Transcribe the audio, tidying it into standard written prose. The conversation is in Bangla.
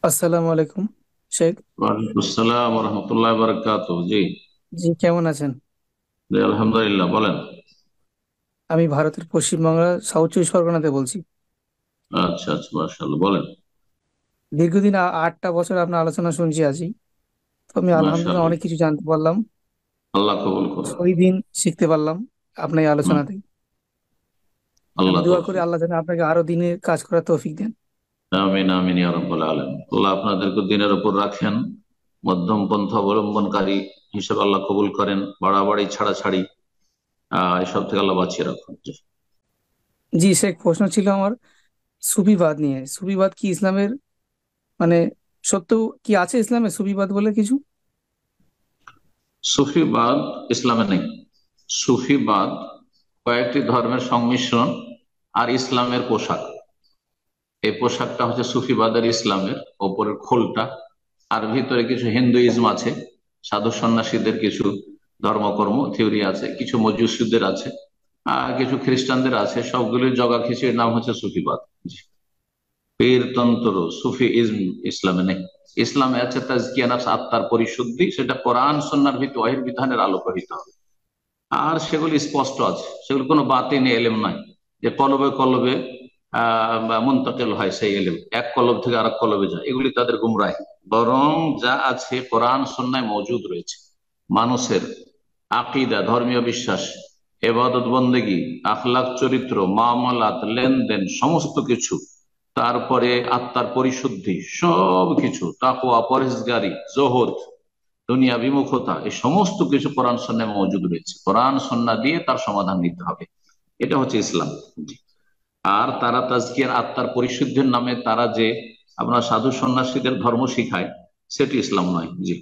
আসসালামু আলাইকুম শেখ। ওয়ালাইকুম আসসালাম রহমতুল্লাহ বারকাত। জি। জি, কেমন আছেন? জি, আলহামদুলিল্লাহ, বলেন। আমি ভারতের পশ্চিমবাংলার সাউথ চব্বিশ পরগনাতে বলছি। আচ্ছা আচ্ছা, মাশাআল্লাহ, বলেন। দীর্ঘদিন 8টা বছর আপনার আলোচনা শুনছি আছি। তো আমি আলহামদুলিল্লাহ মাশাআল্লাহ, অনেক কিছু জানতে পারলাম। আল্লাহ কবুল করুন। প্রতিদিন শিখতে পারলাম আপনার এই হুম, আলোচনাতে। আমি আল্লাহ দোয়া করি তৌফিক। আল্লাহ যেন আপনাকে আরো দিনের কাজ করার তৌফিক দেন। আমিন আমিন ইয়া রাব্বাল আলামিন। আল্লাহ আপনাদেরকে দিনের উপর রাখেন, মধ্যম পন্থা অবলম্বনকারী হিসেবে আল্লাহ কবুল করেন, বাড়াবাড়ি ছাড়াছাড়ি এসব থেকে আল্লাহ বাঁচিয়ে রাখুন। জি। জি শেখ, প্রশ্ন ছিল আমার সুফিবাদ নিয়ে। সুফিবাদ কি ইসলামের, মানে সত্য কি আছে ইসলামে সুফিবাদ বলে কিছু? সুফিবাদ ইসলামে নেই। সুফিবাদ কয়েকটি ধর্মের সংমিশ্রণ আর ইসলামের পোশাক। এই পোশাকটা হচ্ছে সুফিবাদের, ইসলামের ওপরের খোলটা। আর ভিতরে কিছু হিন্দুইজম আছে, সাধু সন্ন্যাসীদের কিছু ধর্মকর্ম থিওরি আছে, কিছু মজুসিদের আছে, আর কিছু খ্রিস্টানদের আছে। সবগুলোর জগা খিচুড়ির নাম হচ্ছে সুফিবাদ। জি। পীরতন্ত্র, সুফিইজম ইসলামে নেই। ইসলামে আছে তাজকিয়া নফস, আত্মার পরিশুদ্ধি, সেটা কোরআন সুন্নাহর ভিত্তি ওয়াহির বিধানের আলোকে হইতে হবে। আর সেগুলি স্পষ্ট আছে, সেগুলো কোনো বাতিনি এলেম নয় যে কলবে কলবে বা মুনতাকিল হয়। সেই এলেম এক কলব থেকে আরেক কলবে যায়, এগুলি তাদের গুমরাহি। বরং যা আছে কোরআন সুন্নাহয় মজুদ রয়েছে। মানুষের আকিদা, ধর্মীয় বিশ্বাস, এবাদত বন্দেগী, আখলাক, চরিত্র, মামলাত, লেনদেন, সমস্ত কিছু। তারপরে আত্মার পরিশুদ্ধি, সব কিছু, তাকওয়া, পরহেজগারি, জোহদ, দুনিয়া বিমুখতা, এই সমস্ত কিছু কোরআন সন্ন্যায় মজুদ রয়েছে। কোরআন সন্না দিয়ে তার সমাধান নিতে হবে। এটা হচ্ছে ইসলাম। জি। আর তারা তাজকিয়ার, আত্মার পরিশুদ্ধির নামে তারা যে আপনার সাধু সন্ন্যাসীদের ধর্ম শিখায়, সেটি ইসলাম নয়। জি।